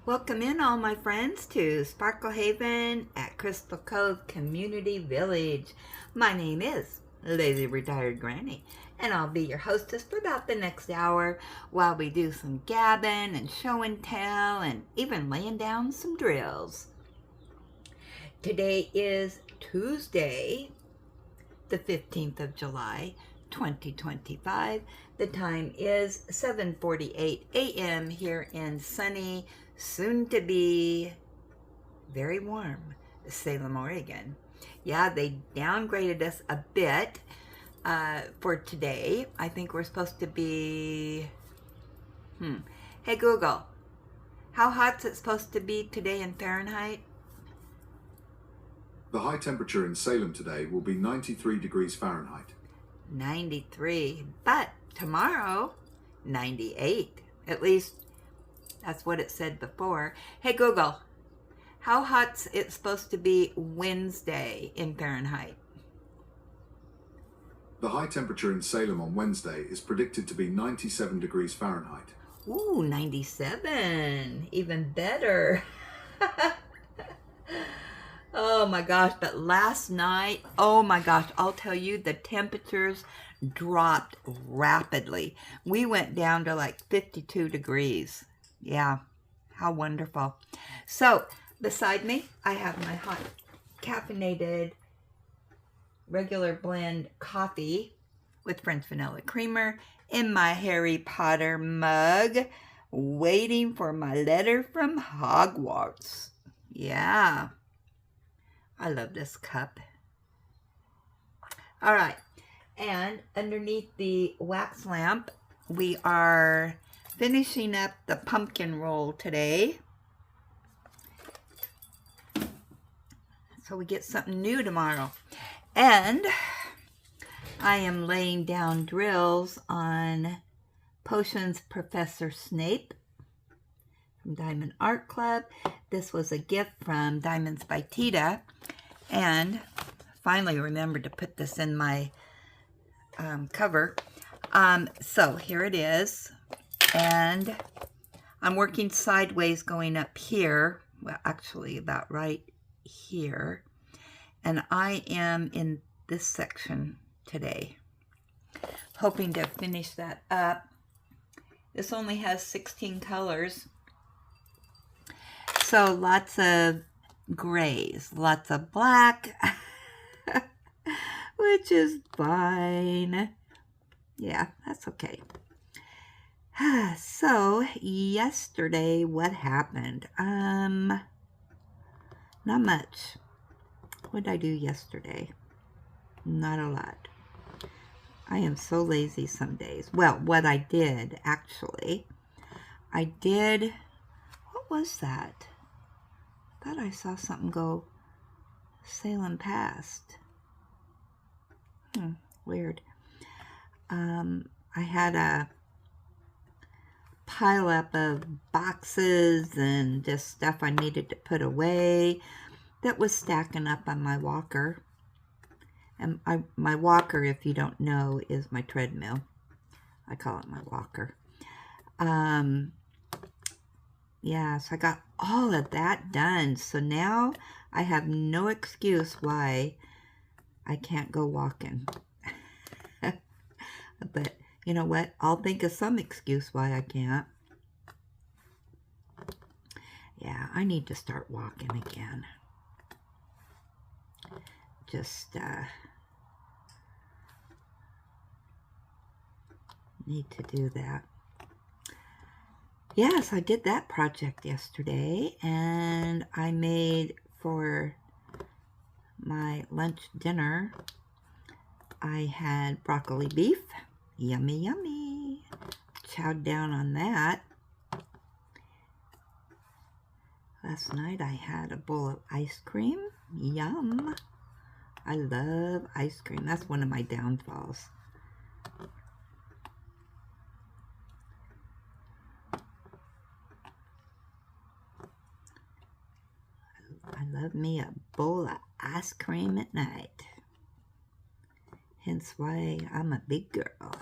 Welcome in all my friends to Sparkle Haven at Crystal Cove Community Village. My name is Lazy Retired Granny, and I'll be your hostess for about the next hour while we do some gabbing and show and tell and even laying down some drills. Today is Tuesday, the 15th of July, 2025. The time is 7:48 a.m. here in sunny, soon to be very warm Salem, Oregon. Yeah, they downgraded us a bit for today. I think we're supposed to be, Hey Google, how hot's it supposed to be today in Fahrenheit? The high temperature in Salem today will be 93 degrees Fahrenheit. 93, but tomorrow, 98. At least that's what it said before. Hey Google, how hot's it supposed to be Wednesday in Fahrenheit? The high temperature in Salem on Wednesday is predicted to be 97 degrees Fahrenheit. Ooh, 97. Even better. Oh my gosh, but last night, oh my gosh, I'll tell you, the temperatures dropped rapidly. We went down to like 52 degrees. Yeah, how wonderful. So, beside me, I have my hot caffeinated regular blend coffee with French vanilla creamer in my Harry Potter mug, waiting for my letter from Hogwarts. Yeah. I love this cup. All right, and underneath the wax lamp, we are finishing up the pumpkin roll today. So we get something new tomorrow. And I am laying down drills on Potions Professor Snape from Diamond Art Club. This was a gift from Diamonds by Tita, and finally remembered to put this in my cover. So here it is, and I'm working sideways going up here, well actually about right here, and I am in this section today, hoping to finish that up. This only has 16 colors. So lots of grays, lots of black, which is fine. Yeah, that's okay. So yesterday, what happened? Not much. What did I do yesterday? Not a lot. I am so lazy some days. Well, what I did, actually, what was that? I thought I saw something go sailing past. Weird. I had a pile up of boxes and just stuff I needed to put away that was stacking up on my walker. And my walker, if you don't know, is my treadmill. I call it my walker. Yeah, so I got all of that done. So now I have no excuse why I can't go walking. But you know what? I'll think of some excuse why I can't. Yeah, I need to start walking again. Just need to do that. Yes, I did that project yesterday, and I made for my lunch dinner, I had broccoli beef. Yummy, yummy. Chowed down on that. Last night I had a bowl of ice cream. Yum. I love ice cream. That's one of my downfalls. I love me a bowl of ice cream at night. Hence why I'm a big girl.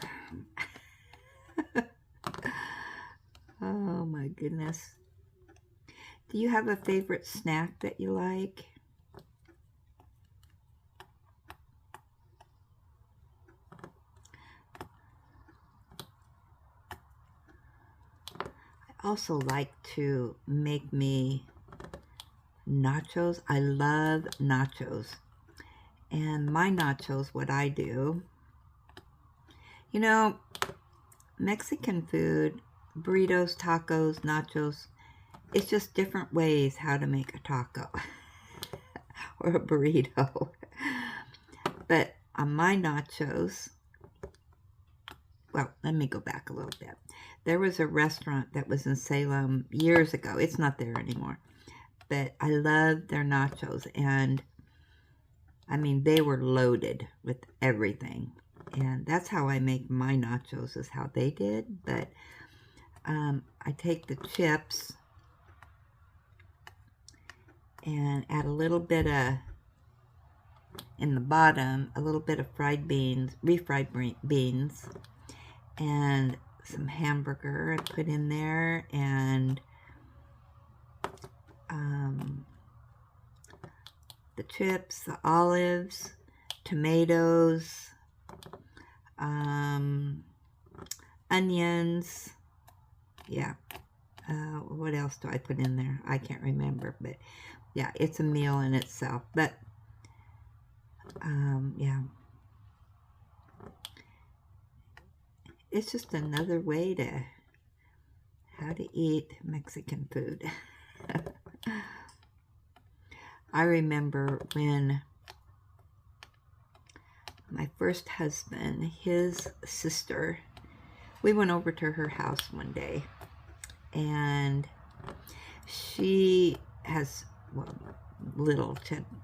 Oh my goodness. Do you have a favorite snack that you like? I also like to make me nachos. I love nachos. And my nachos, what I do, you know, Mexican food, burritos, tacos, nachos, it's just different ways how to make a taco or a burrito. But on my nachos, well, let me go back a little bit. There was a restaurant that was in Salem years ago. It's not there anymore. But I loved their nachos. And, I mean, they were loaded with everything. And that's how I make my nachos, is how they did. But I take the chips and add a little bit of, in the bottom, a little bit of fried beans, refried beans, and some hamburger I put in there, and the chips, the olives, tomatoes, onions, yeah. What else do I put in there? I can't remember, but yeah, it's a meal in itself. But yeah, it's just another way to how to eat Mexican food. I remember when my first husband, his sister, we went over to her house one day, and she has, well,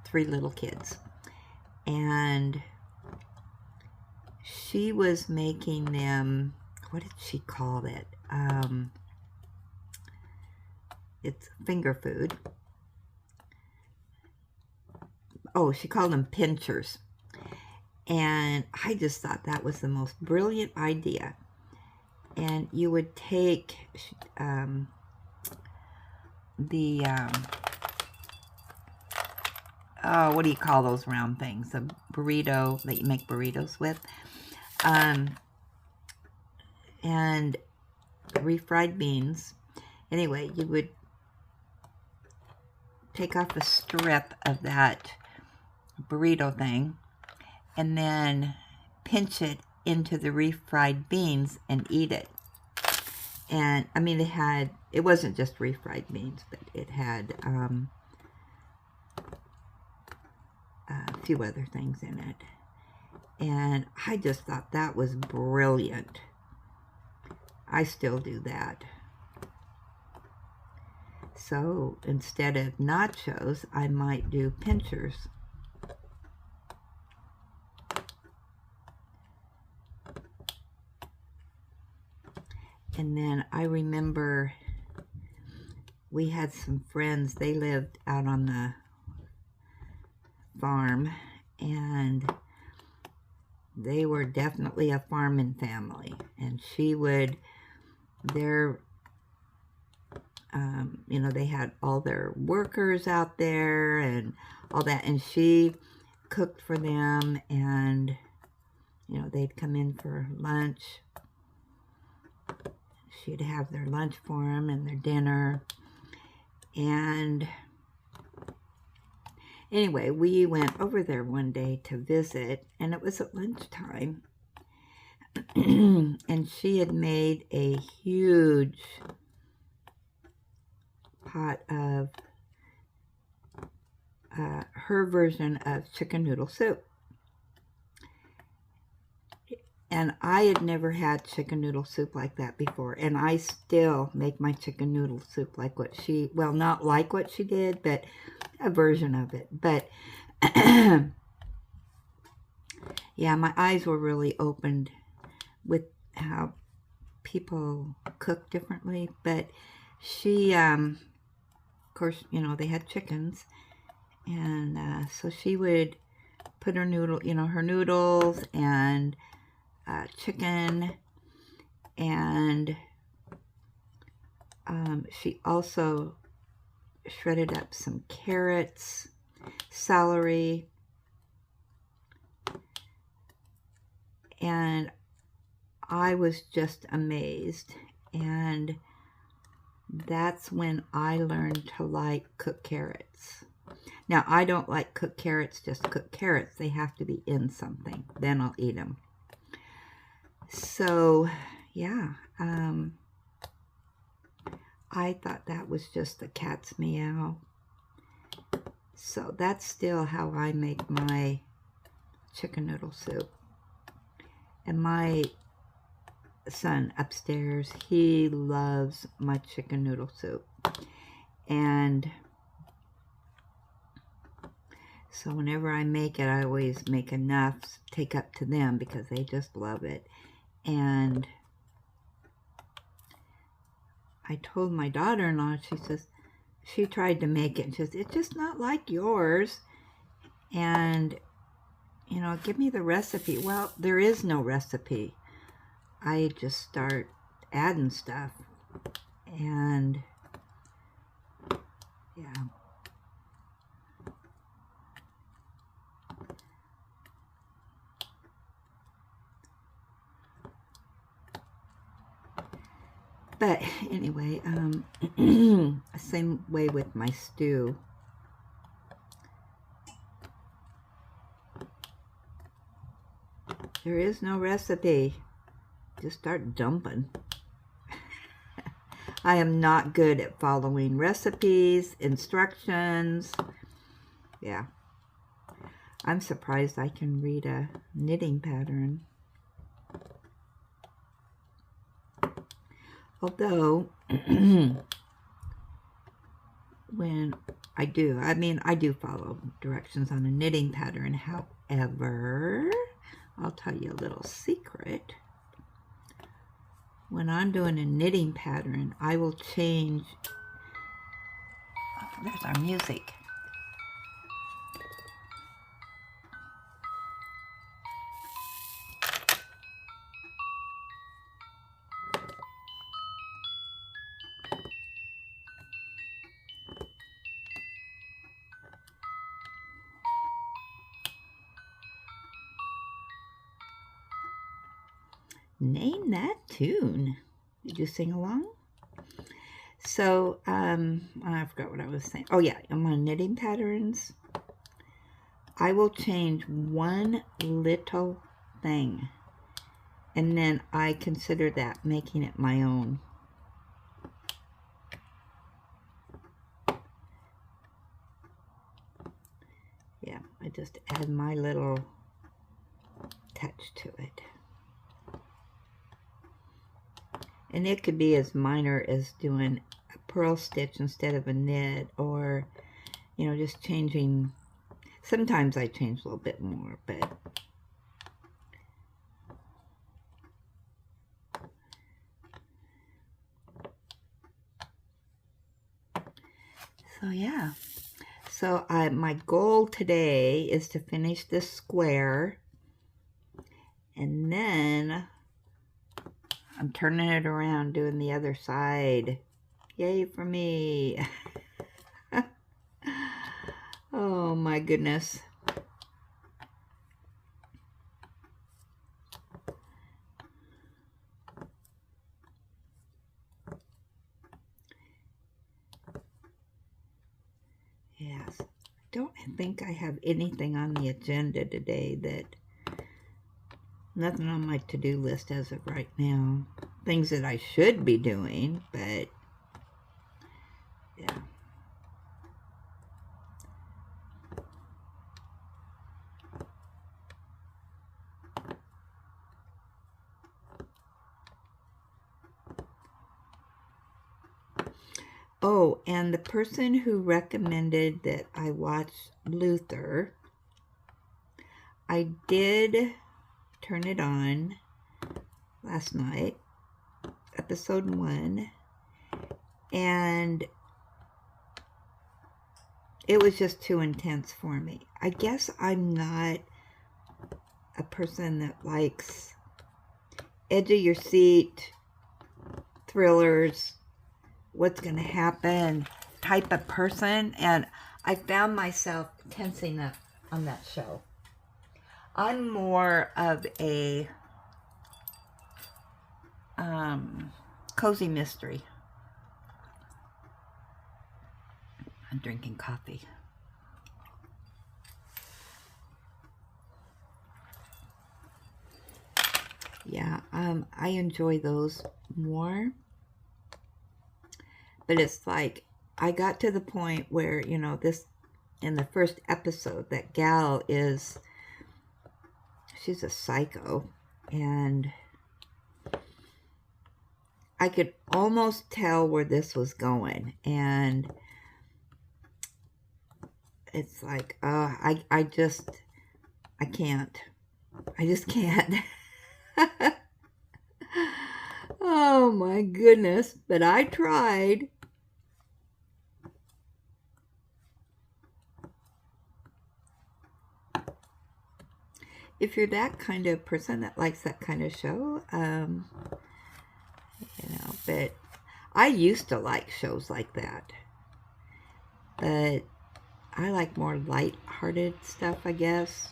three little kids, and she was making them, what did she call it? It's finger food. Oh, she called them pinchers. And I just thought that was the most brilliant idea. And you would take what do you call those round things? A burrito that you make burritos with. And refried beans. Anyway, you would take off a strip of that burrito thing and then pinch it into the refried beans and eat it. And I mean, it wasn't just refried beans, but it had a few other things in it. And I just thought that was brilliant. I still do that. So instead of nachos, I might do pinchers. And then I remember we had some friends, they lived out on the farm, and they were definitely a farming family. And she would, you know, they had all their workers out there and all that, and she cooked for them, and, you know, they'd come in for lunch. She'd have their lunch for them and their dinner. And anyway, we went over there one day to visit, and it was at lunchtime. And she had made a huge pot of her version of chicken noodle soup. And I had never had chicken noodle soup like that before. And I still make my chicken noodle soup like what she, well, not like what she did, but a version of it. But, yeah, my eyes were really opened with how people cook differently. But she, of course, you know, they had chickens. And so she would put her her noodles and chicken, and she also shredded up some carrots, celery, and I was just amazed. And that's when I learned to like cooked carrots. Now, I don't like cooked carrots, just cooked carrots. They have to be in something. Then I'll eat them. So, yeah. I thought that was just the cat's meow. So that's still how I make my chicken noodle soup. And my son upstairs, he loves my chicken noodle soup. And so whenever I make it, I always make enough to take up to them because they just love it. And I told my daughter-in-law, she says, she tried to make it, and she says, it's just not like yours. And, you know, give me the recipe. Well, there is no recipe. I just start adding stuff. And, yeah. But anyway, same way with my stew. There is no recipe. Just start dumping. I am not good at following recipes, instructions. Yeah. I'm surprised I can read a knitting pattern. Although, when I do follow directions on a knitting pattern. However, I'll tell you a little secret. When I'm doing a knitting pattern, I will change. Oh, there's our music. Name that tune. Did you sing along? So, I forgot what I was saying. Oh yeah, I'm on knitting patterns. I will change one little thing, and then I consider that making it my own. Yeah, I just add my little touch to it. And it could be as minor as doing a purl stitch instead of a knit, or, you know, just changing. Sometimes I change a little bit more, but so yeah. So my goal today is to finish this square, and then I'm turning it around, doing the other side. Yay for me. Oh my goodness. Yes. I don't think I have anything on the agenda today nothing on my to-do list as of right now. Things that I should be doing, but yeah. Oh, and the person who recommended that I watch Luther, I did turn it on last night, episode 1, and it was just too intense for me. I guess I'm not a person that likes edge of your seat, thrillers, what's going to happen. type of person, and I found myself tensing up on that show. I'm more of a cozy mystery. I'm drinking coffee. Yeah, I enjoy those more. But it's like, I got to the point where, you know, this, in the first episode, that gal is, she's a psycho. And I could almost tell where this was going. And it's like, I can't. I just can't. Oh my goodness. But I tried. If you're that kind of person that likes that kind of show, you know, but I used to like shows like that. But I like more light-hearted stuff, I guess.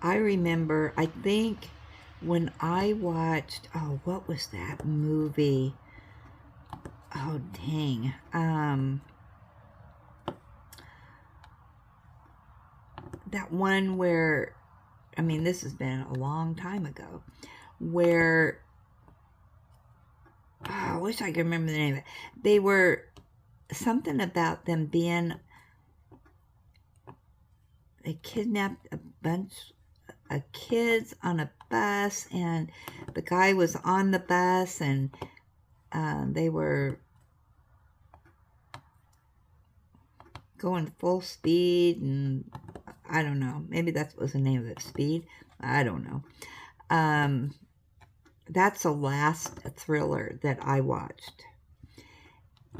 I remember, I think when I watched, oh, what was that movie? Oh, dang. That one where, I mean, this has been a long time ago, where, oh, I wish I could remember the name of it. They were, something about them being, they kidnapped a bunch of kids on a bus, and the guy was on the bus, and they were going full speed, and I don't know, maybe that was the name of it, Speed, I don't know. That's the last thriller that I watched,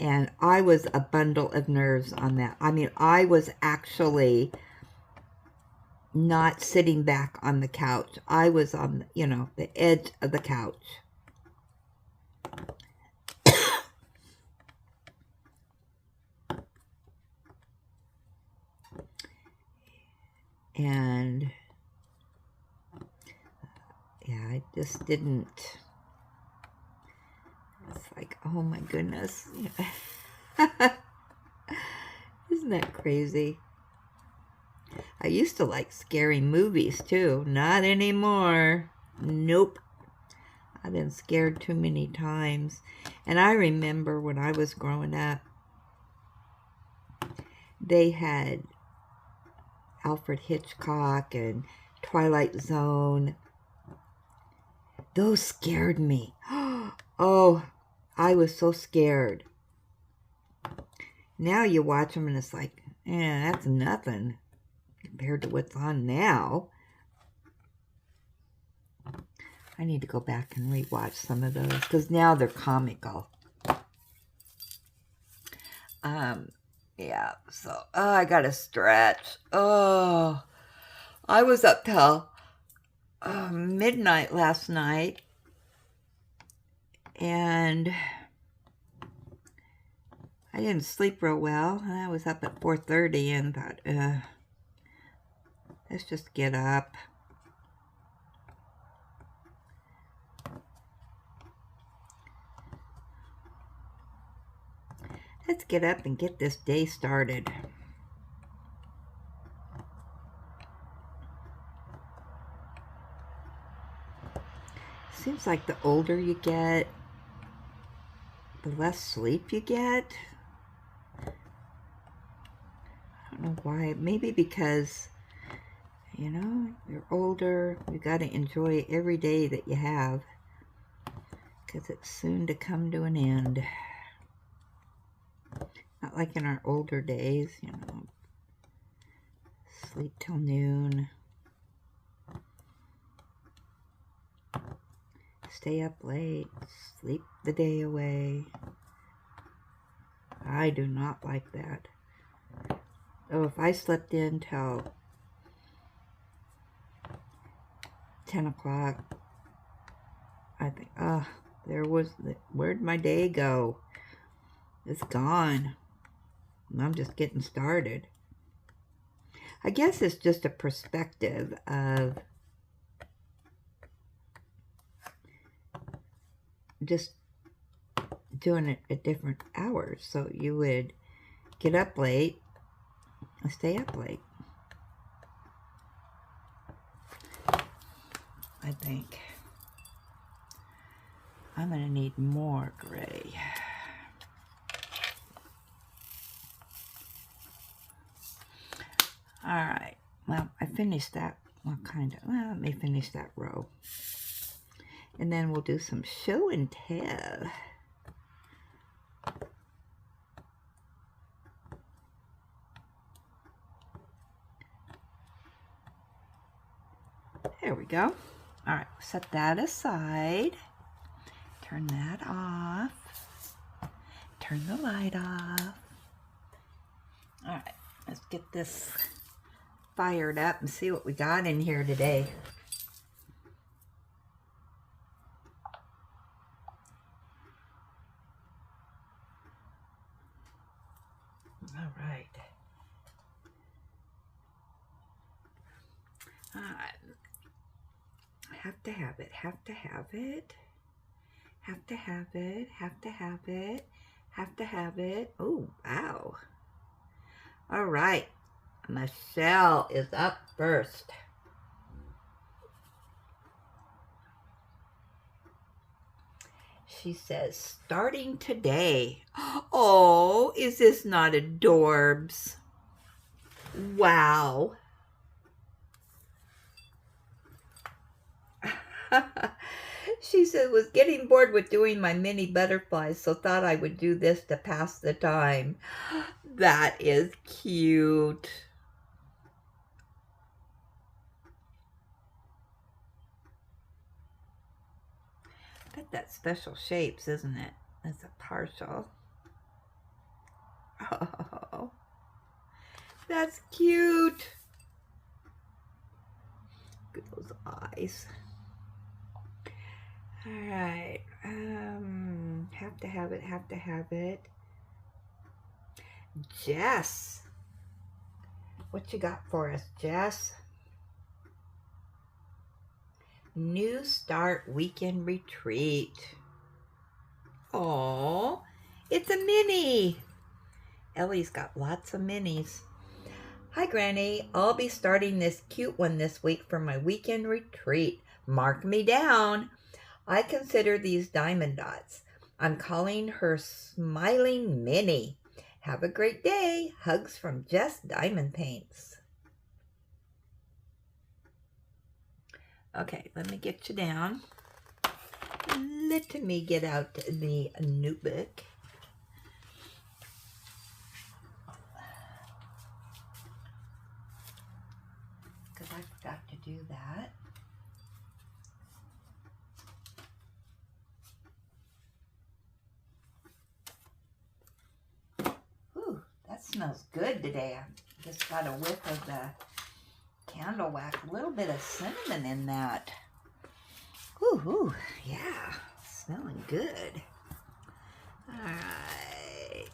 and I was a bundle of nerves on that. I mean, I was actually not sitting back on the couch. I was on, you know, the edge of the couch. And yeah, I just didn't. It's like, oh my goodness. Isn't that crazy? I used to like scary movies too. Not anymore. Nope. I've been scared too many times. And I remember when I was growing up, they had Alfred Hitchcock and Twilight Zone. Those scared me. Oh, I was so scared. Now you watch them and it's like, that's nothing compared to what's on now. I need to go back and rewatch some of those because now they're comical. Yeah, so, I gotta stretch. Oh, I was up till midnight last night, and I didn't sleep real well. I was up at 4:30 and thought, let's just get up. Let's get up and get this day started. Seems like the older you get, the less sleep you get. I don't know why. Maybe because, you know, you're older. You got to enjoy every day that you have, because it's soon to come to an end. Not like in our older days, you know, sleep till noon, stay up late, sleep the day away. I do not like that. Oh, if I slept in till 10 o'clock, I think, Where'd my day go? It's gone. I'm just getting started. I guess it's just a perspective of just doing it at different hours. So you would get up late and stay up late. I think I'm going to need more gray. All right. Well, I finished that. Well, let me finish that row. And then we'll do some show and tell. There we go. All right, set that aside. Turn that off. Turn the light off. All right, let's get this fired up and see what we got in here today. All right. Have to have it, have to have it, have to have it, have to have it, have to have it. Oh, wow. All right, Michelle is up first. She says, starting today. Oh, is this not adorbs? Wow. She said, was getting bored with doing my mini butterflies, so thought I would do this to pass the time. That is cute. I bet that's special shapes, isn't it? That's a partial. Oh, that's cute. Look at those eyes. All right, have to have it, have to have it. Jess, what you got for us, Jess? New Start Weekend Retreat. Oh, it's a mini. Ellie's got lots of minis. Hi, Granny. I'll be starting this cute one this week for my weekend retreat. Mark me down. I consider these diamond dots. I'm calling her Smiling Minnie. Have a great day. Hugs from Jess Diamond Paints. Okay, let me get you down. Let me get out the notebook. Because I forgot to do that. Ooh, that smells good today. I just got a whiff of the candle wax. A little bit of cinnamon in that. Ooh, yeah, smelling good. All right.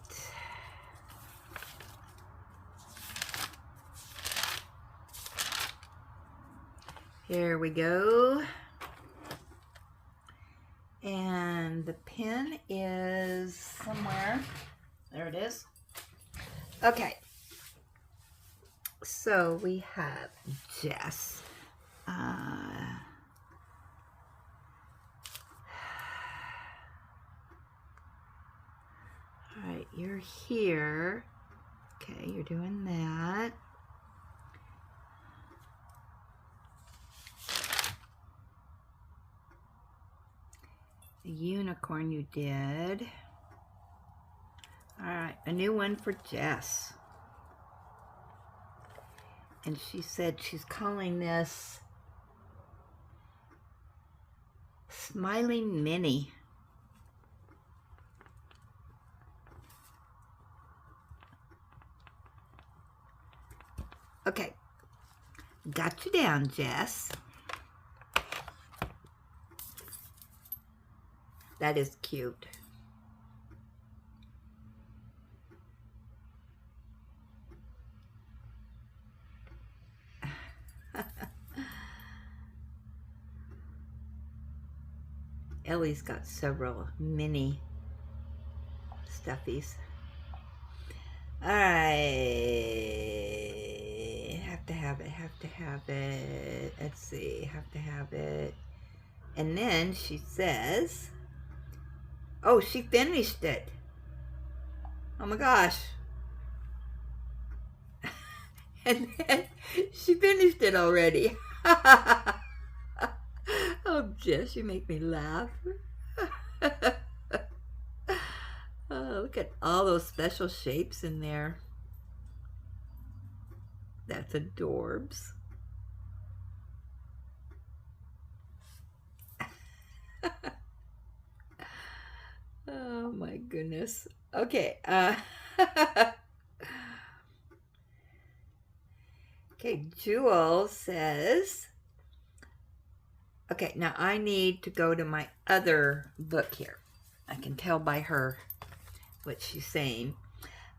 Here we go. And the pin is somewhere. There it is. Okay. So we have Jess. All right, you're here. Okay, you're doing that. The unicorn you did. All right, a new one for Jess. And she said she's calling this Smiling Minnie. Okay, got you down, Jess. That is cute. Ellie's got several mini stuffies. Alright. Have to have it, have to have it. Let's see, have to have it. And then she says, oh, she finished it. Oh my gosh. And then she finished it already. Oh, Jess, you make me laugh. Oh, look at all those special shapes in there. That's adorbs. Oh my goodness. Okay. Okay, Jewel says, okay, now I need to go to my other book here. I can tell by her what she's saying.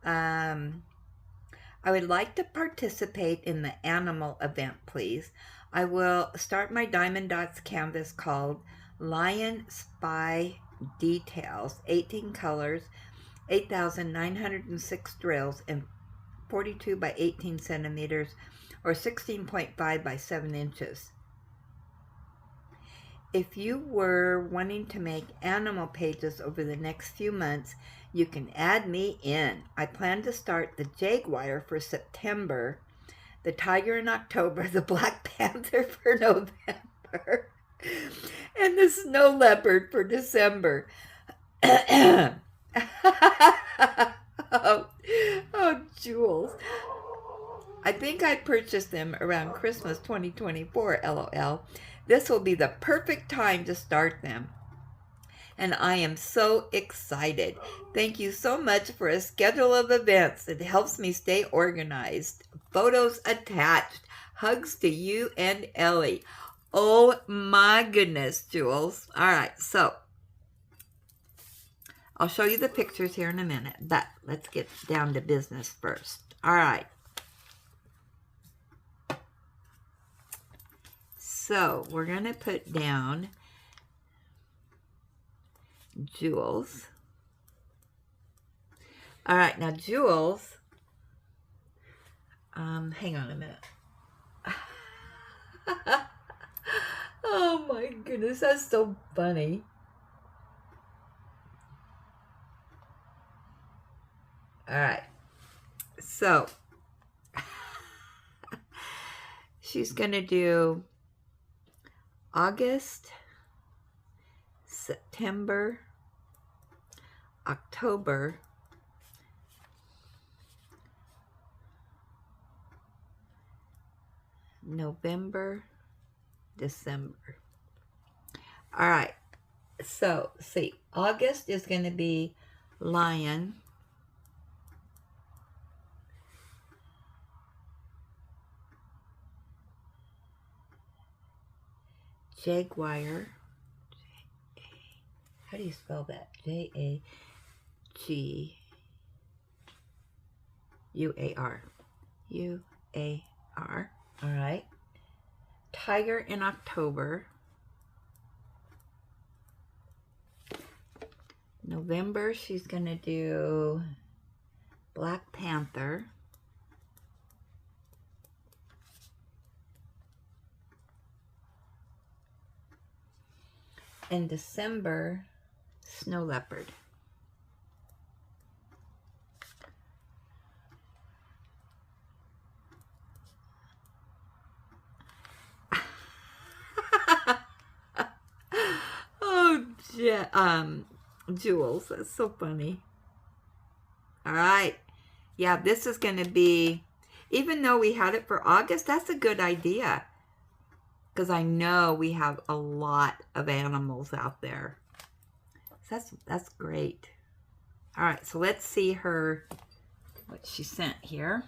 I would like to participate in the animal event, please. I will start my Diamond Dots canvas called Lion Spy Details, 18 colors, 8,906 drills, and 42 by 18 centimeters, or 16.5 by 7 inches. If you were wanting to make animal pages over the next few months, you can add me in. I plan to start the jaguar for September, the tiger in October, the black panther for November, and the snow leopard for December. Oh, Jules. I think I purchased them around Christmas 2024, LOL. This will be the perfect time to start them. And I am so excited. Thank you so much for a schedule of events. It helps me stay organized. Photos attached. Hugs to you and Ellie. Oh my goodness, Jules. All right, so I'll show you the pictures here in a minute, but let's get down to business first. All right. So we're going to put down Jules. All right, now Jules, hang on a minute. Oh my goodness, that's so funny. All right, so she's going to do August, September, October, November, December. All right, so see, August is going to be lion. Jaguar. How do you spell that? Jaguar. UAR. All right. Tiger in October. November, she's going to do Black Panther. In December, snow leopard. Oh, Jules, that's so funny. All right. Yeah, this is going to be, even though we had it for August, that's a good idea. Because I know we have a lot of animals out there. So that's great. All right, so let's see her, what she sent here.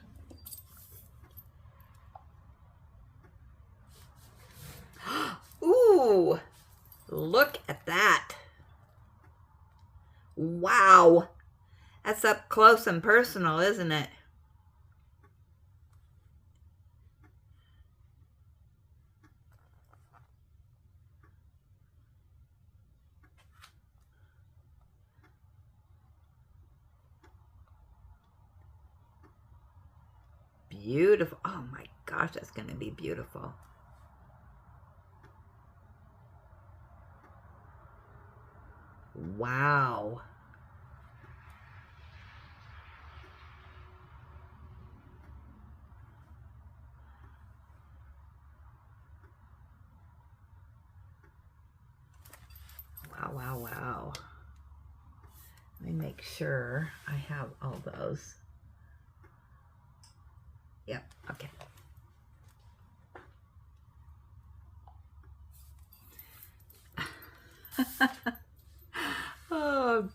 Ooh, look at that. Wow! That's up close and personal, isn't it? Beautiful. Oh my gosh, that's going to be beautiful. Wow. Wow, wow, wow. Let me make sure I have all those. Yep, okay. Oh,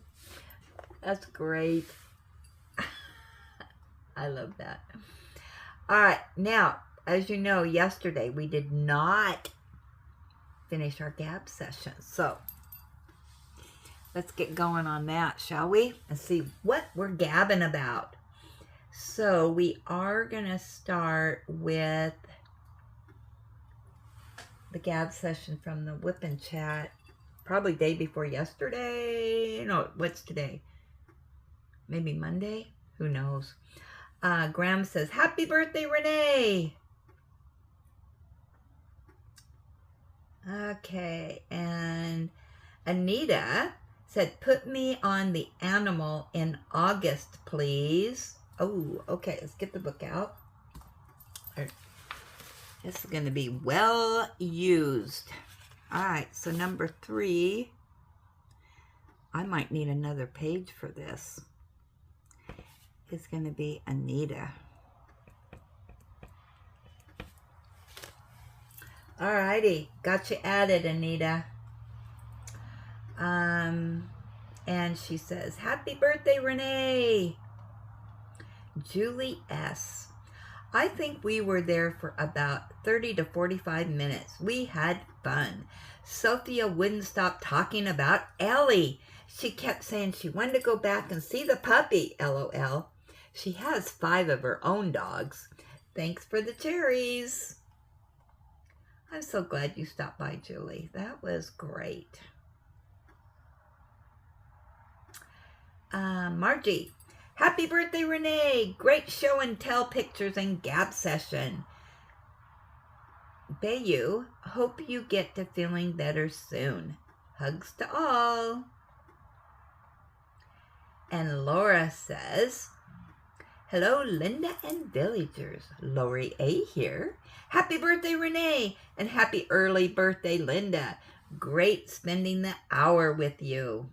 that's great. I love that. All right, now, as you know, yesterday we did not finish our gab session. So let's get going on that, shall we? And see what we're gabbing about. So we are going to start with the gab session from the Whippin' Chat. Probably day before yesterday. No, what's today? Maybe Monday? Who knows? Graham says, happy birthday, Renee. Okay, and Anita said, put me on the animal in August, please. Oh, okay, let's get the book out. This is going to be well used. All right, so number 3. I might need another page for this. It's going to be Anita. All righty, got you added, Anita. And she says, happy birthday, Renee. Julie S. I think we were there for about 30 to 45 minutes. We had fun. Sophia wouldn't stop talking about Ellie. She kept saying she wanted to go back and see the puppy, LOL. She has 5 of her own dogs. Thanks for the cherries. I'm so glad you stopped by, Julie. That was great. Margie. Happy birthday, Renee. Great show and tell pictures and gab session. Bayu, hope you get to feeling better soon. Hugs to all. And Laura says, hello, Linda and villagers. Lori A here. Happy birthday, Renee. And happy early birthday, Linda. Great spending the hour with you.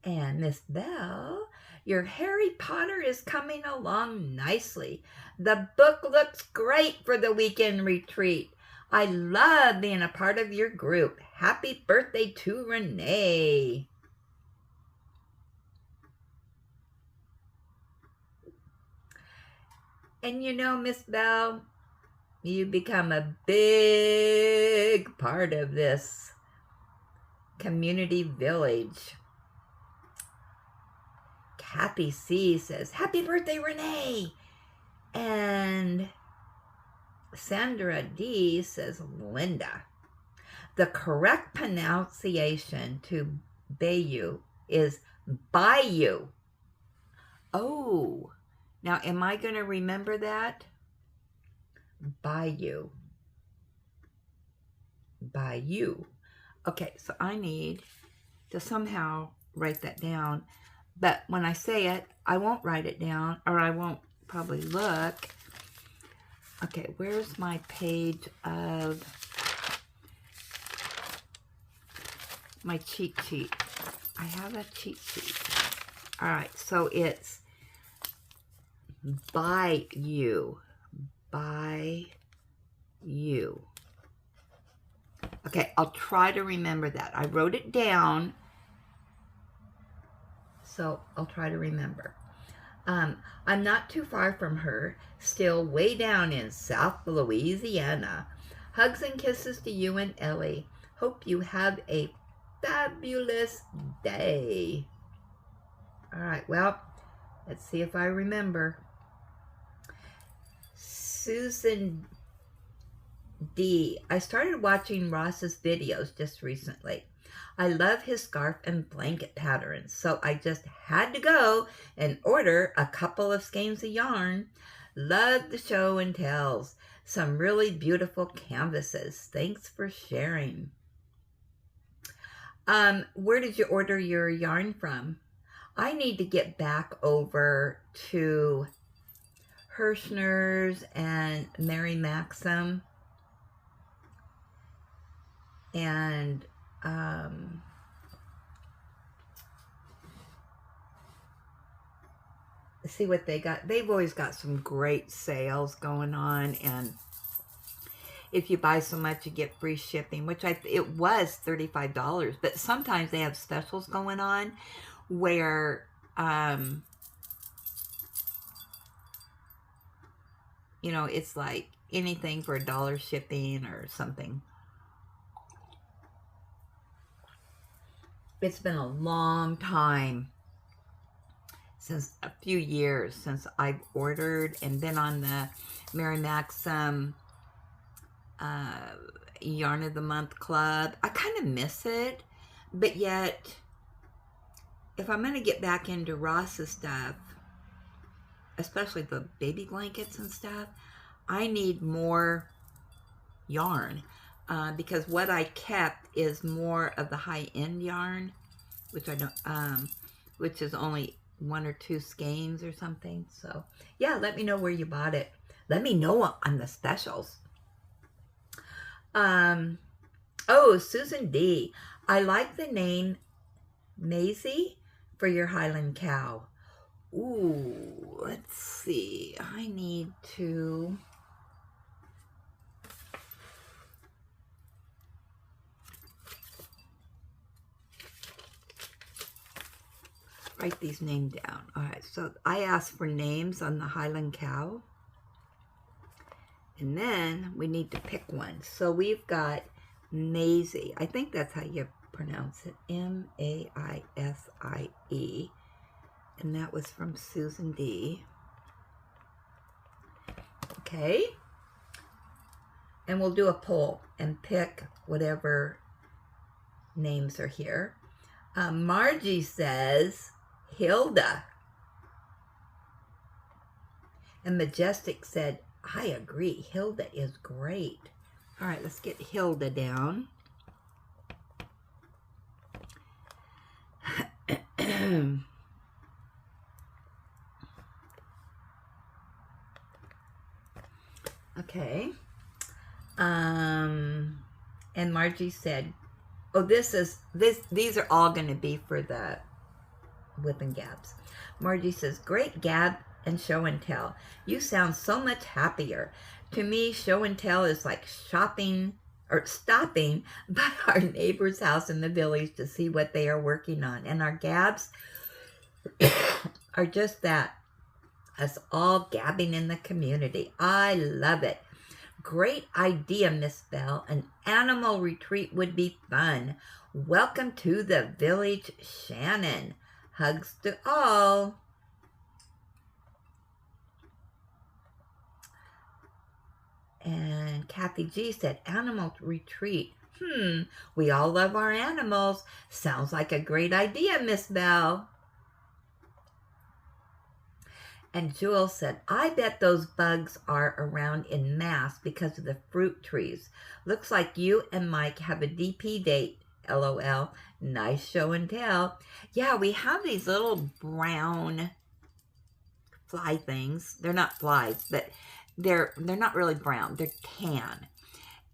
And Miss Bell, your Harry Potter is coming along nicely. The book looks great for the weekend retreat. I love being a part of your group. Happy birthday to Renee. And you know, Miss Bell, you become a big part of this community village. Happy C says, happy birthday, Renee. And Sandra D says, Linda. The correct pronunciation to Bayou is Bayou. Oh, now am I going to remember that? Bayou. Bayou. Okay, so I need to somehow write that down. But when I say it, I won't write it down, or I won't probably look. Okay, where's my page of my cheat sheet? I have a cheat sheet. All right, so it's by you. By you. Okay, I'll try to remember that. I wrote it down, so I'll try to remember. I'm not too far from her, still way down in South Louisiana. Hugs and kisses to you and Ellie. Hope you have a fabulous day. All right, well, let's see if I remember. Susan D. I started watching Ross's videos just recently. I love his scarf and blanket patterns, so I just had to go and order a couple of skeins of yarn. Love the show and tells. Some really beautiful canvases. Thanks for sharing. Where did you order your yarn from? I need to get back over to Hirschner's and Mary Maxim. And see what they got. They've always got some great sales going on, and if you buy so much you get free shipping, which it was $35, but sometimes they have specials going on where you know, it's like anything for $1 shipping or something. It's been a long time, since a few years since I've ordered and been on the Mary Maxim Yarn of the Month Club. I kind of miss it, but yet if I'm going to get back into Ross's stuff, especially the baby blankets and stuff, I need more yarn. Because what I kept is more of the high-end yarn, which I don't, which is only 1 or 2 skeins or something. So yeah, let me know where you bought it. Let me know on the specials. Oh, Susan D. I like the name Maisie for your Highland cow. Ooh, let's see. I need to write these names down. All right, so I asked for names on the Highland cow. And then we need to pick one. So we've got Maisie. I think that's how you pronounce it. M-A-I-S-I-E. And that was from Susan D. Okay. And we'll do a poll and pick whatever names are here. Margie says Hilda. And Majestic said, I agree. Hilda is great. All right, let's get Hilda down. Okay. And Margie said, oh, these are all going to be for the Whip and Gabs. Margie says, great Gab and show and tell. You sound so much happier. To me, show and tell is like shopping or stopping by our neighbor's house in the village to see what they are working on. And our Gabs are just that, us all gabbing in the community. I love it. Great idea, Miss Bell. An animal retreat would be fun. Welcome to the village, Shannon. Hugs to all. And Kathy G said, animal retreat. We all love our animals. Sounds like a great idea, Miss Bell. And Jewel said, I bet those bugs are around in mass because of the fruit trees. Looks like you and Mike have a DP date, LOL. Nice show and tell. Yeah, we have these little brown fly things. They're not flies, but they're not really brown. They're tan.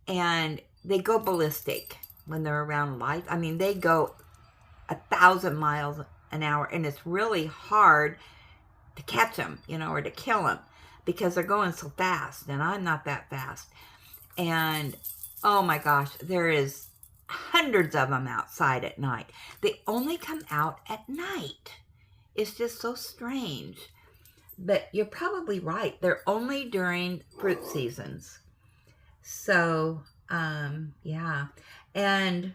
And they go ballistic when they're around light. I mean, they go 1,000 miles an hour, and it's really hard to catch them, you know, or to kill them because they're going so fast, and I'm not that fast. And oh my gosh, there is hundreds of them outside at night. They only come out at night. It's just so strange. But you're probably right. They're only during fruit seasons. So Yeah. And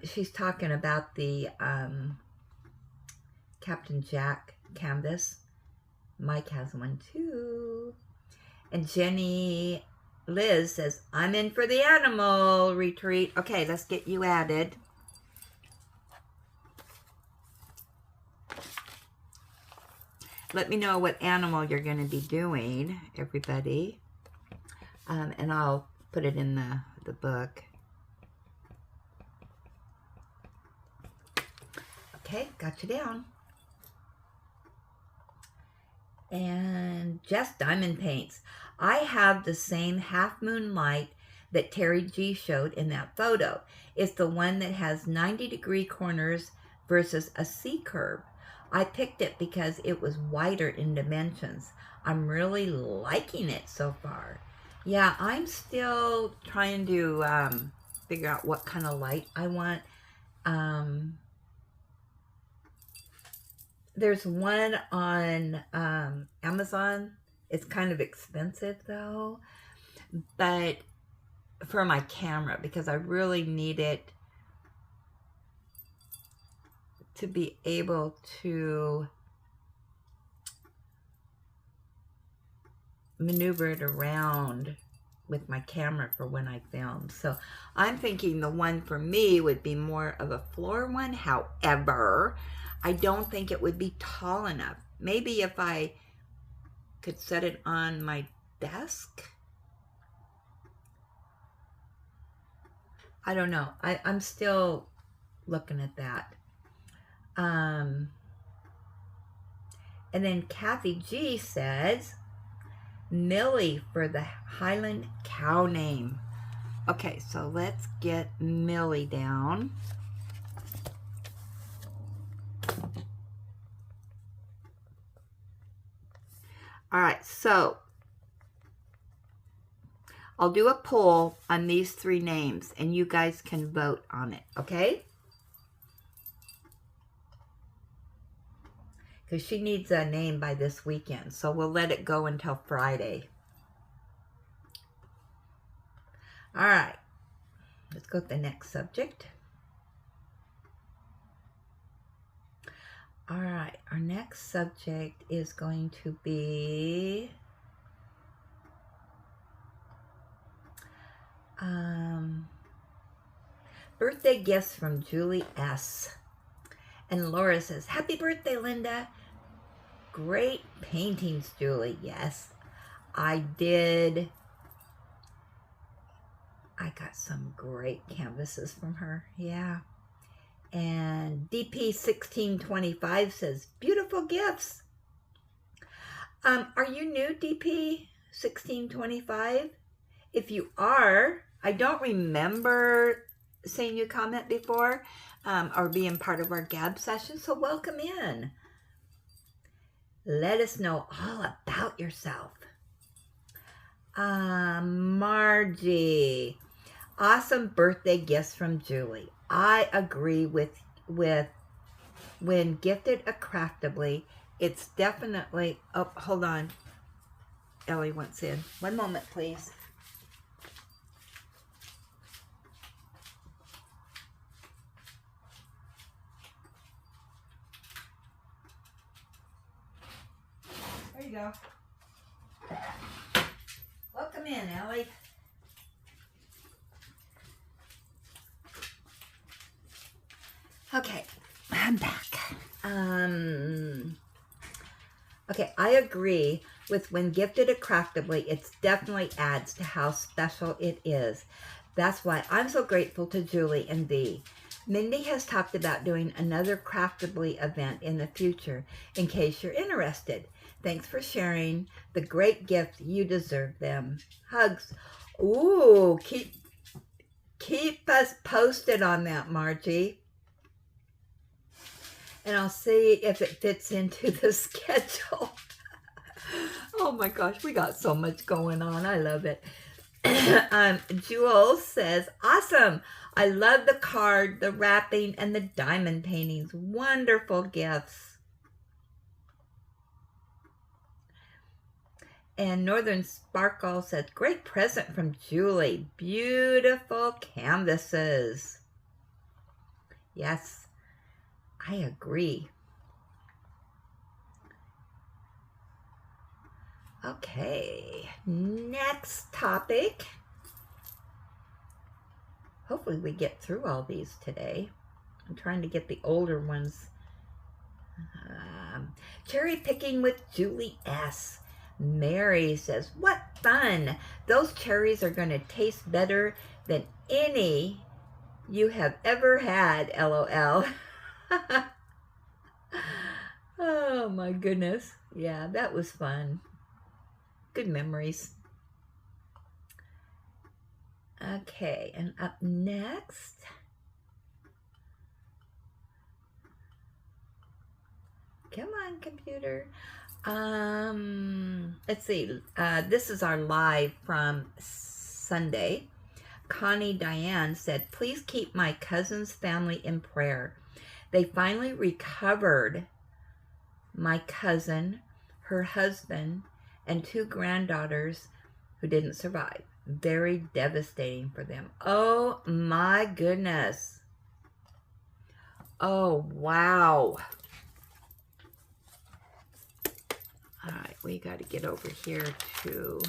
she's talking about the Captain Jack canvas. Mike has one too. And Jenny Liz says, I'm in for the animal retreat. Okay, let's get you added. Let me know what animal you're going to be doing, everybody. And I'll put it in the book. Okay, got you down. And Jess Diamond Paints. I have the same half moon light that Terry G showed in that photo. It's the one that has 90-degree corners versus a C curve. I picked it because it was wider in dimensions. I'm really liking it so far. Yeah, I'm still trying to figure out what kind of light I want. There's one on Amazon. It's kind of expensive though, but for my camera, because I really need it to be able to maneuver it around with my camera for when I film. So I'm thinking the one for me would be more of a floor one. However, I don't think it would be tall enough. Maybe if I could set it on my desk. I don't know. I'm still looking at that. And then Kathy G says, Millie for the Highland cow name. Okay, so let's get Millie down. All right, so I'll do a poll on these 3 names, and you guys can vote on it, okay? Because she needs a name by this weekend, so we'll let it go until Friday. All right, let's go to the next subject. All right, our next subject is going to be birthday gifts from Julie S. And Laura says, happy birthday, Linda. Great paintings, Julie. Yes, I did. I got some great canvases from her. Yeah. And DP1625 says, beautiful gifts. Are you new, DP1625? If you are, I don't remember seeing you comment before or being part of our Gab session, so welcome in. Let us know all about yourself. Margie, awesome birthday gifts from Julie. I agree with when gifted craftably, it's definitely, oh, hold on. Ellie wants in. One moment, please. There you go. Welcome in, Ellie. Okay, I'm back. Okay, I agree with when gifted craftably, it definitely adds to how special it is. That's why I'm so grateful to Julie and Dee. Mindy has talked about doing another craftably event in the future in case you're interested. Thanks for sharing the great gift. You deserve them. Hugs. Ooh, keep us posted on that, Margie. And I'll see if it fits into the schedule. Oh my gosh, we got so much going on. I love it. Jules says, awesome. I love the card, the wrapping, and the diamond paintings. Wonderful gifts. And Northern Sparkle said, great present from Julie. Beautiful canvases. Yes, I agree. Okay, next topic. Hopefully we get through all these today. I'm trying to get the older ones. Cherry picking with Julie S. Mary says, what fun. Those cherries are going to taste better than any you have ever had, LOL. Oh my goodness. Yeah, that was fun. Good memories. Okay, and up next, come on, computer. Let's see. This is our live from Sunday. Connie Diane said, please keep my cousin's family in prayer. They finally recovered my cousin, her husband, and 2 granddaughters who didn't survive. Very devastating for them. Oh my goodness. Oh, wow. All right, we got to get over here to...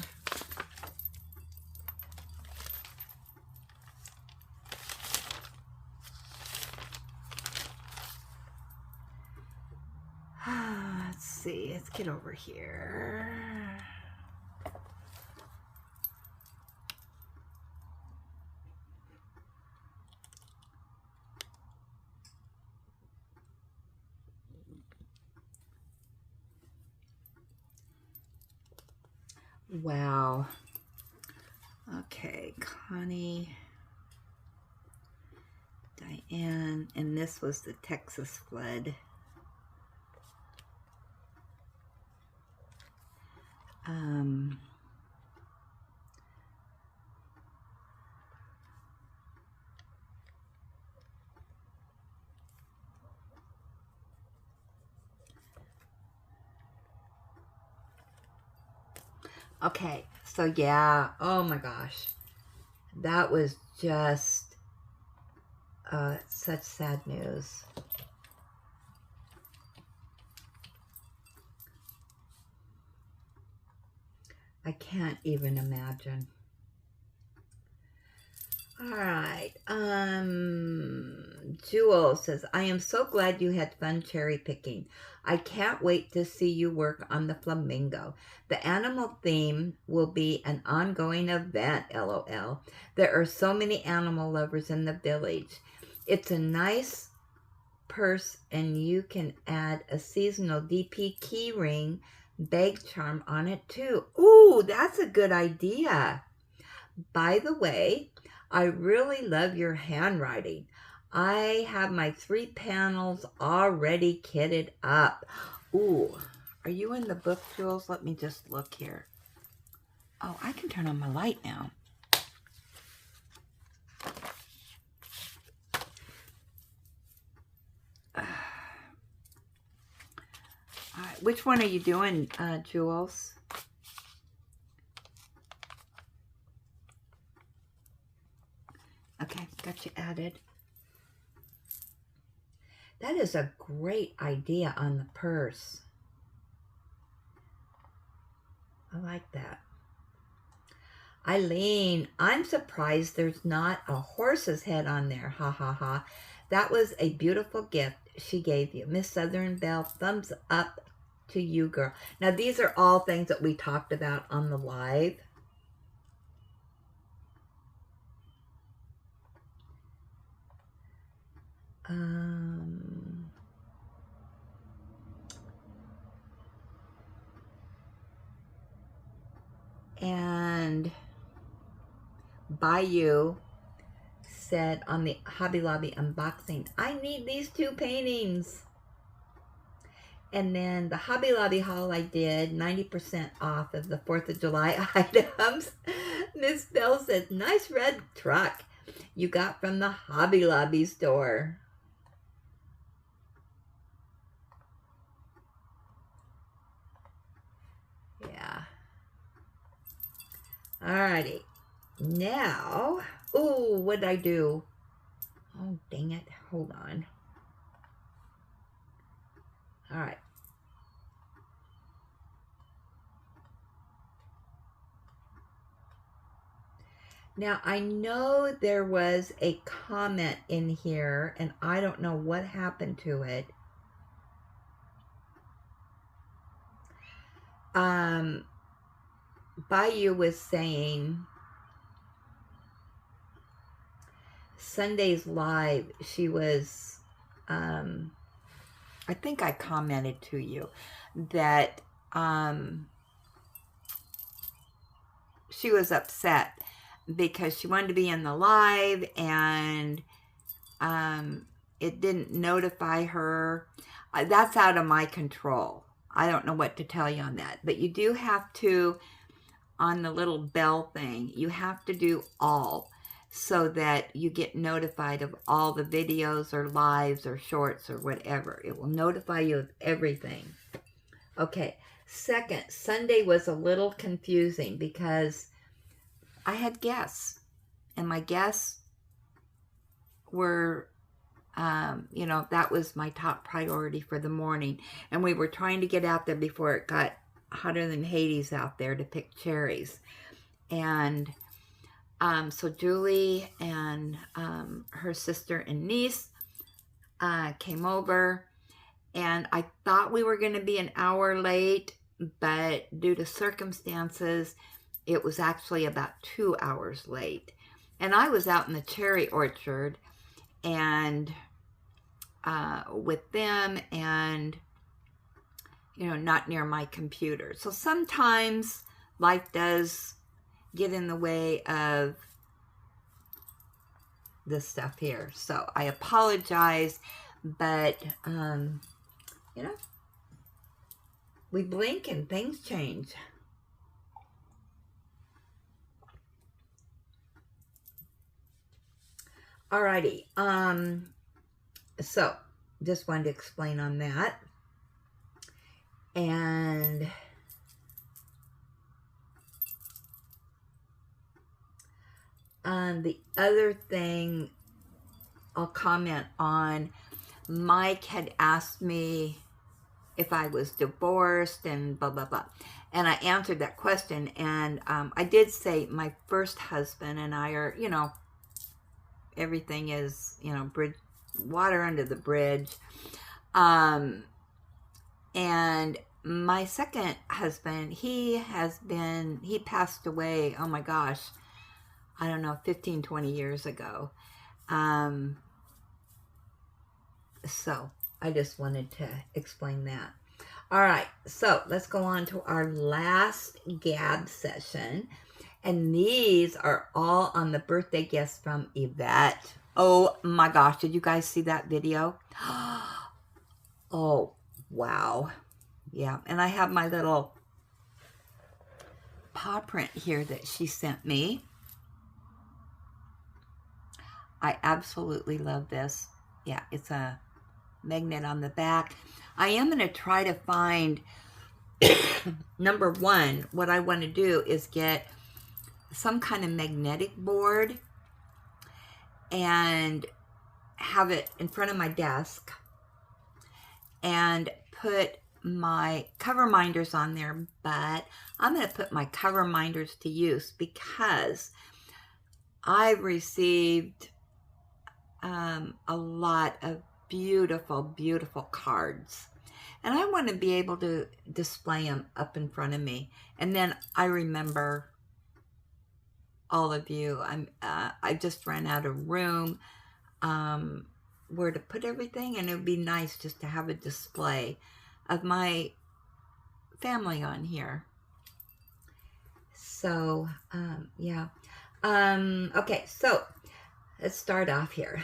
Let's see, let's get over here. Wow. Okay, Connie, Diane, and this was the Texas flood. Okay, so yeah, oh my gosh, that was just such sad news. I can't even imagine. All right, Jewel says, I am so glad you had fun cherry picking. I can't wait to see you work on the flamingo. The animal theme will be an ongoing event, LOL. There are so many animal lovers in the village. It's a nice purse, and you can add a seasonal DP key ring bag charm on it too. Ooh, that's a good idea. By the way, I really love your handwriting. I have my 3 panels already kitted up. Ooh, are you in the book, Jules? Let me just look here. Oh, I can turn on my light now. All right, which one are you doing, Jules? Okay, got you added. That is a great idea on the purse. I like that. Eileen, I'm surprised there's not a horse's head on there. Ha ha ha. That was a beautiful gift she gave you. Miss Southern Belle, thumbs up to you, girl. Now, these are all things that we talked about on the live. And Bayou said on the Hobby Lobby unboxing, I need these 2 paintings. And then the Hobby Lobby haul I did, 90% off of the 4th of July items. Miss Bell says, nice red truck you got from the Hobby Lobby store. Yeah. Alrighty. Now, oh, what did I do? Oh, dang it. Hold on. All right. Now, I know there was a comment in here, and I don't know what happened to it. Bayou was saying Sunday's live, she was, I think I commented to you that she was upset because she wanted to be in the live and it didn't notify her. That's out of my control. I don't know what to tell you on that. But you do have to, on the little bell thing, you have to do all so that you get notified of all the videos or lives or shorts or whatever. It will notify you of everything. Okay. Second, Sunday was a little confusing because I had guests, and my guests were, you know, that was my top priority for the morning. And we were trying to get out there before it got hotter than Hades out there to pick cherries. And so Julie and her sister and niece came over, and I thought we were going to be an hour late, but due to circumstances, it was actually about 2 hours late. And I was out in the cherry orchard and with them, and, you know, not near my computer. So sometimes life does get in the way of this stuff here. So I apologize, but, you know, we blink and things change. Alrighty, so just wanted to explain on that. And the other thing I'll comment on, Mike had asked me if I was divorced and blah, blah, blah. And I answered that question. And I did say my first husband and I are, you know, everything is, you know, water under the bridge. And my second husband, he passed away, oh my gosh, I don't know, 15, 20 years ago. So I just wanted to explain that. All right, so let's go on to our last gab session. And these are all on the birthday gifts from Yvette. Oh my gosh, did you guys see that video? Oh, wow. Yeah, and I have my little paw print here that she sent me. I absolutely love this. Yeah, it's a magnet on the back. I am going to try to find, number one, what I want to do is get some kind of magnetic board and have it in front of my desk and put my cover minders on there, but I'm going to put my cover minders to use because I've received a lot of beautiful, beautiful cards, and I want to be able to display them up in front of me. And then I remember all of you. I just ran out of room where to put everything, and it would be nice just to have a display of my family on here. So yeah. Okay, so let's start off here.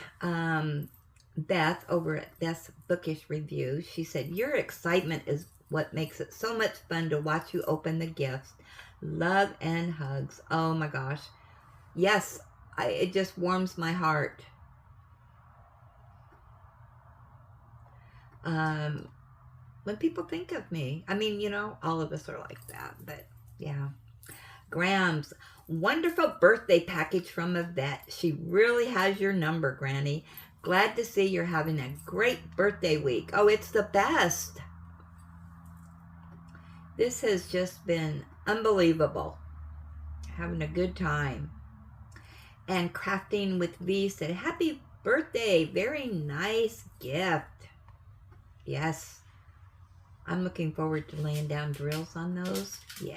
Beth over at Beth's Bookish Review, she said, your excitement is what makes it so much fun to watch you open the gifts. Love and hugs. Oh my gosh. Yes, it just warms my heart. When people think of me, I mean, you know, all of us are like that, but yeah. Graham's wonderful birthday package from Yvette. She really has your number, Granny. Glad to see you're having a great birthday week. Oh, it's the best. This has just been unbelievable. Having a good time. And Crafting with V said, happy birthday. Very nice gift. Yes. I'm looking forward to laying down drills on those. Yeah.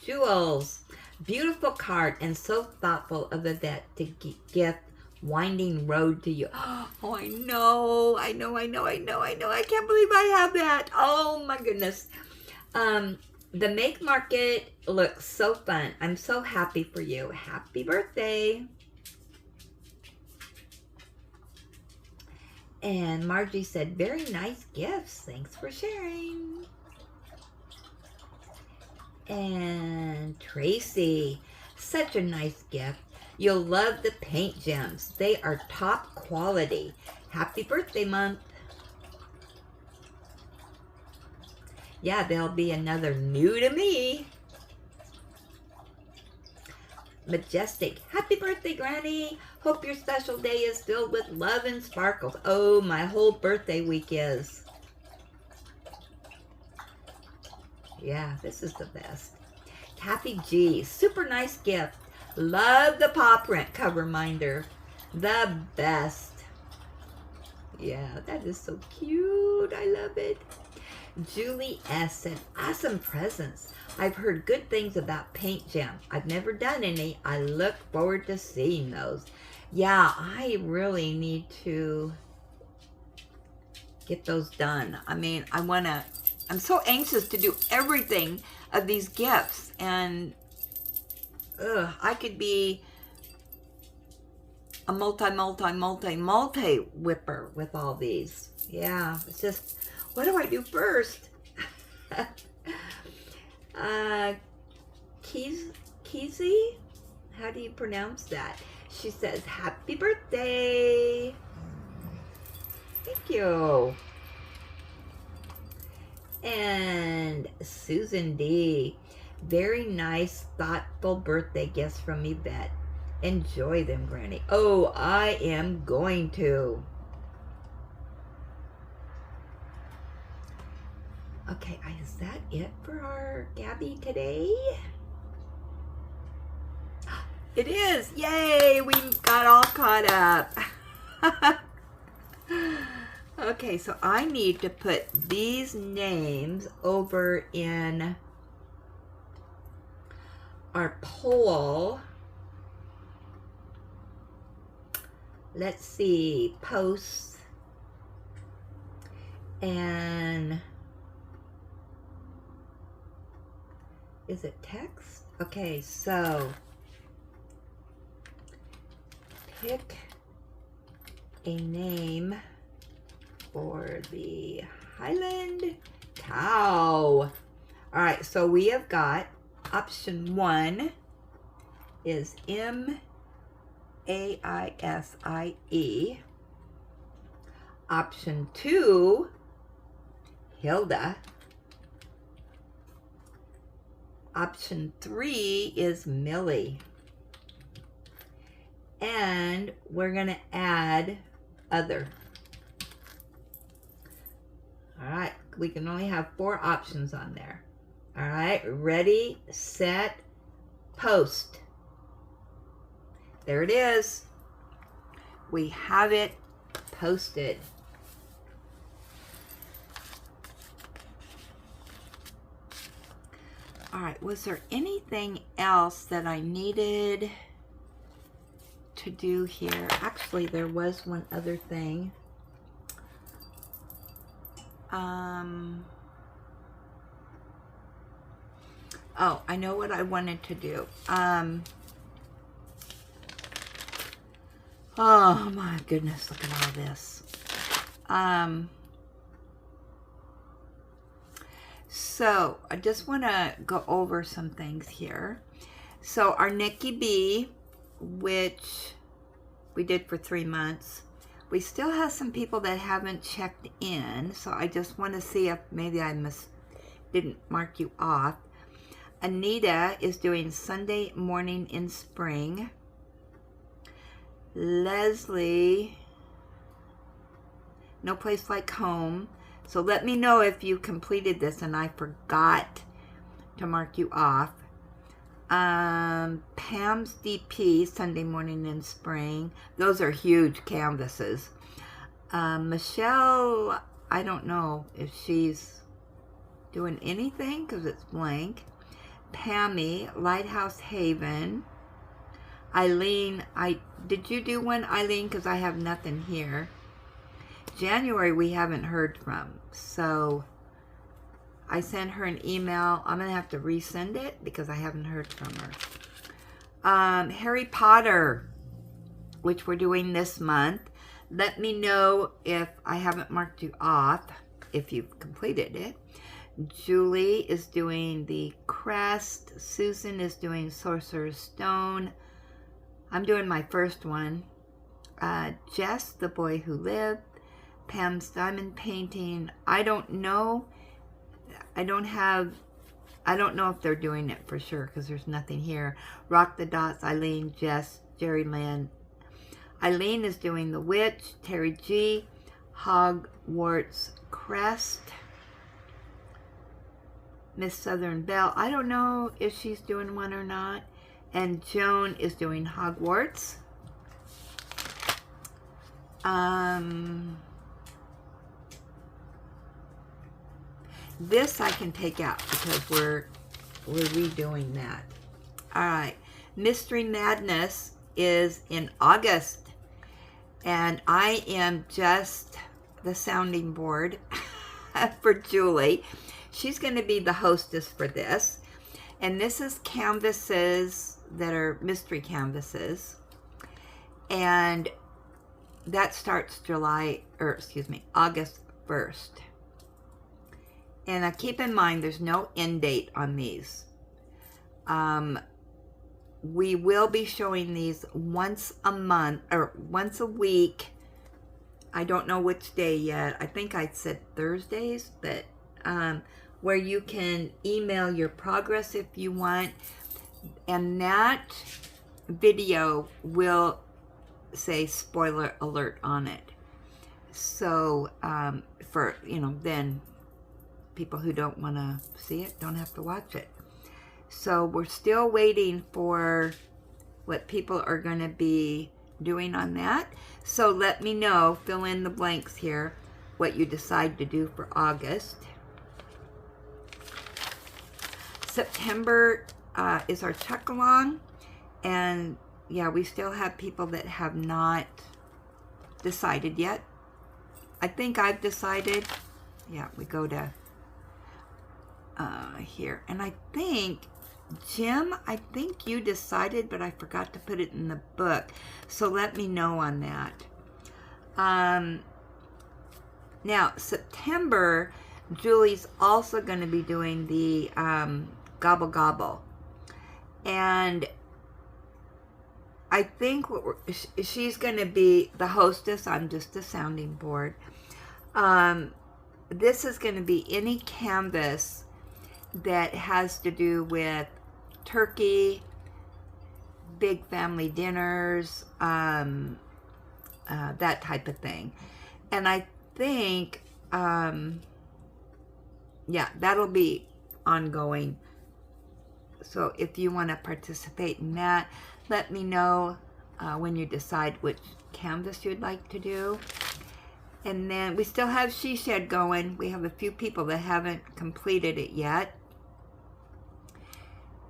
Jules. Beautiful card and so thoughtful of Yvette to gift Winding Road to you. Oh, I know. I can't believe I have that. Oh my goodness. The Make Market looks so fun. I'm so happy for you. Happy birthday. And Margie said, very nice gifts. Thanks for sharing. And Tracy, such a nice gift. You'll love the paint gems. They are top quality. Happy birthday month. Yeah, there'll be another new to me. Majestic. Happy birthday, Granny. Hope your special day is filled with love and sparkles. Oh, my whole birthday week is. Yeah, this is the best. Happy G. Super nice gift. Love the paw print cover minder. The best. Yeah, that is so cute. I love it. Julie S. said, awesome presents. I've heard good things about Paint Jam. I've never done any. I look forward to seeing those. Yeah, I really need to get those done. I mean, I'm so anxious to do everything of these gifts. And I could be a multi whipper with all these. Yeah, it's just, what do I do first? Keezy? How do you pronounce that? She says, happy birthday. Thank you. And Susan D. Very nice, thoughtful birthday gifts from Yvette. Enjoy them, Granny. Oh, I am going to. Okay, is that it for our Gabby today? It is! Yay! We got all caught up. Okay, so I need to put these names over in our poll. Let's see, posts, and is it text? Okay, so pick a name for the Highland Cow. All right, so we have got option 1 is M-A-I-S-I-E. Option 2, Hilda. Option 3 is Millie. And we're going to add other. All right, we can only have 4 options on there. All right, ready, set, post. There it is. We have it posted. All right, was there anything else that I needed to do here? Actually, there was one other thing. Oh, I know what I wanted to do. Oh my goodness, look at all this. So I just want to go over some things here. So our Nikki B, which we did for 3 months, we still have some people that haven't checked in. So I just want to see if maybe I didn't mark you off. Anita is doing Sunday Morning in Spring. Leslie, No Place Like Home. So let me know if you completed this and I forgot to mark you off. Pam's DP, Sunday Morning in Spring. Those are huge canvases. Michelle, I don't know if she's doing anything because it's blank. Pammy, Lighthouse Haven. Eileen, did you do one, Eileen? Because I have nothing here. January we haven't heard from, so I sent her an email. I'm going to have to resend it because I haven't heard from her. Harry Potter, which we're doing this month. Let me know if I haven't marked you off, if you've completed it. Julie is doing the Crest. Susan is doing Sorcerer's Stone. I'm doing my first one. Jess, The Boy Who Lived. Pam's Diamond Painting. I don't know. I don't know if they're doing it for sure because there's nothing here. Rock the Dots, Eileen, Jess, Jerry Lynn. Eileen is doing The Witch. Terry G. Hogwarts Crest. Miss Southern Belle. I don't know if she's doing one or not. And Joan is doing Hogwarts. This I can take out because we're redoing that. All right. Mystery Madness is in August. And I am just the sounding board for Julie. She's going to be the hostess for this. And this is canvases that are mystery canvases. And that starts August 1st. And keep in mind, there's no end date on these. We will be showing these once a month, or once a week. I don't know which day yet. I think I said Thursdays, but where you can email your progress if you want. And that video will say spoiler alert on it. So, for, then people who don't want to see it don't have to watch it. So we're still waiting for what people are going to be doing on that. So let me know, fill in the blanks here, what you decide to do for August. September is our check along. And yeah, we still have people that have not decided yet. I think I've decided. Yeah, we go to here. And I think, Jim, I think you decided, but I forgot to put it in the book. So let me know on that. Now, September, Julie's also going to be doing the Gobble Gobble. And I think she's going to be the hostess. I'm just a sounding board. This is going to be any canvas that has to do with turkey, big family dinners, that type of thing. And I think, yeah, that'll be ongoing. So if you want to participate in that, let me know when you decide which canvas you'd like to do. And then we still have She Shed going. We have a few people that haven't completed it yet.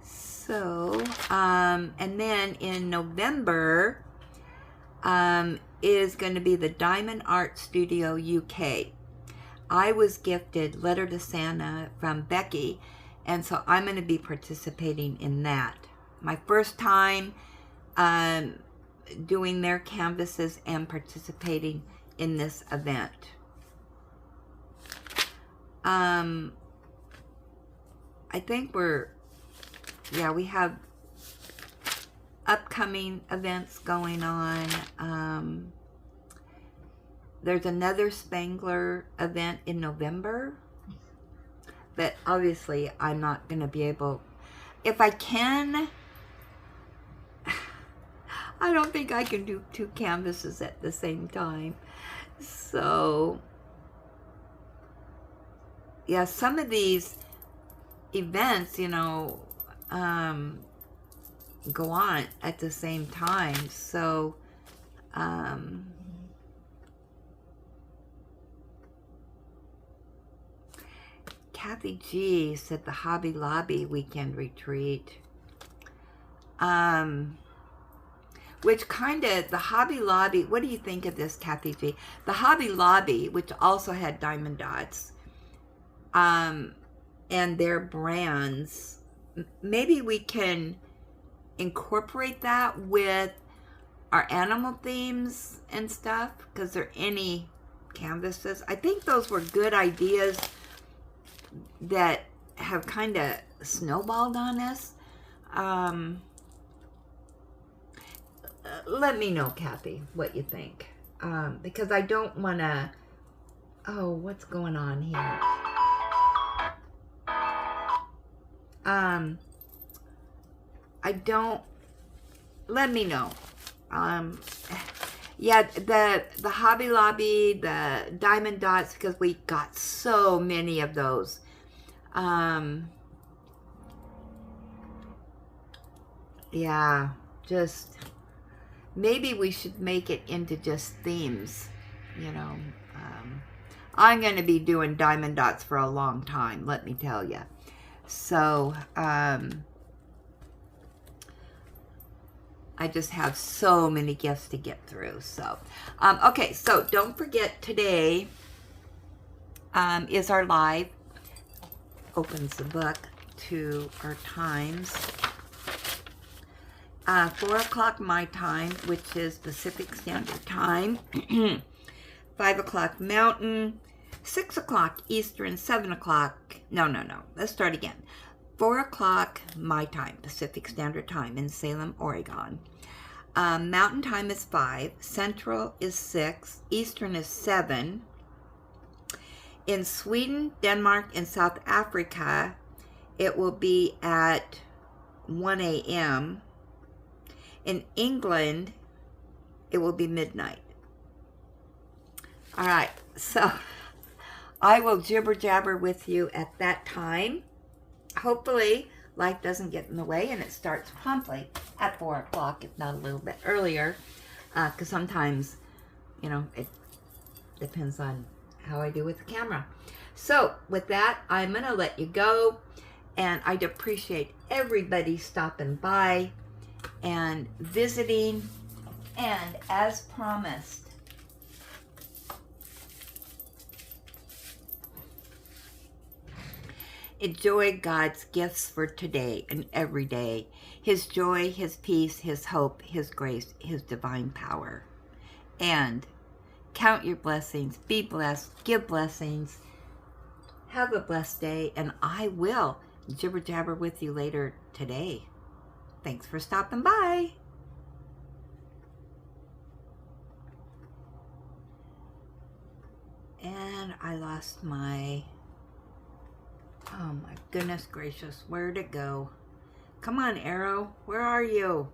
So, and then in November is going to be the Diamond Art Studio UK. I was gifted Letter to Santa from Becky, and so I'm going to be participating in that. My first time doing their canvases and participating in this event. I think we have upcoming events going on. There's another Spangler event in November, but obviously I'm not going to be able, if I can, I don't think I can do 2 canvases at the same time. So, yeah, some of these events, you know, go on at the same time. So, Kathy G said the Hobby Lobby weekend retreat. Which kind of, the Hobby Lobby, what do you think of this, Kathy G? The Hobby Lobby, which also had Diamond Dots, and their brands, maybe we can incorporate that with our animal themes and stuff, because there are any canvases. I think those were good ideas that have kind of snowballed on us. Let me know, Kathy, what you think. Because I don't want to... Oh, what's going on here? I don't... Let me know. Yeah, the Hobby Lobby, the Diamond Dots, because we got so many of those. Yeah, just... Maybe we should make it into just themes, you know. I'm going to be doing Diamond Dots for a long time, let me tell you. So, I just have so many gifts to get through. So, okay, so don't forget today is our live. Opens the book to our times. 4 o'clock my time, which is Pacific Standard Time. 5 o'clock Mountain. 6 o'clock Eastern. 7 o'clock. No. Let's start again. 4 o'clock my time, Pacific Standard Time in Salem, Oregon. Mountain time is 5. Central is 6. Eastern is 7. In Sweden, Denmark, and South Africa, it will be at 1 a.m. In England, it will be midnight. All right, so I will jibber jabber with you at that time. Hopefully, life doesn't get in the way and it starts promptly at 4 o'clock, if not a little bit earlier, because sometimes, you know, it depends on how I do with the camera. So with that, I'm going to let you go, and I'd appreciate everybody stopping by and visiting, and as promised, enjoy God's gifts for today and every day. His joy, His peace, His hope, His grace, His divine power. And count your blessings, be blessed, give blessings, have a blessed day, and I will jibber jabber with you later today. Thanks for stopping by. And I lost my... Oh my goodness gracious, where'd it go? Come on, Arrow, where are you?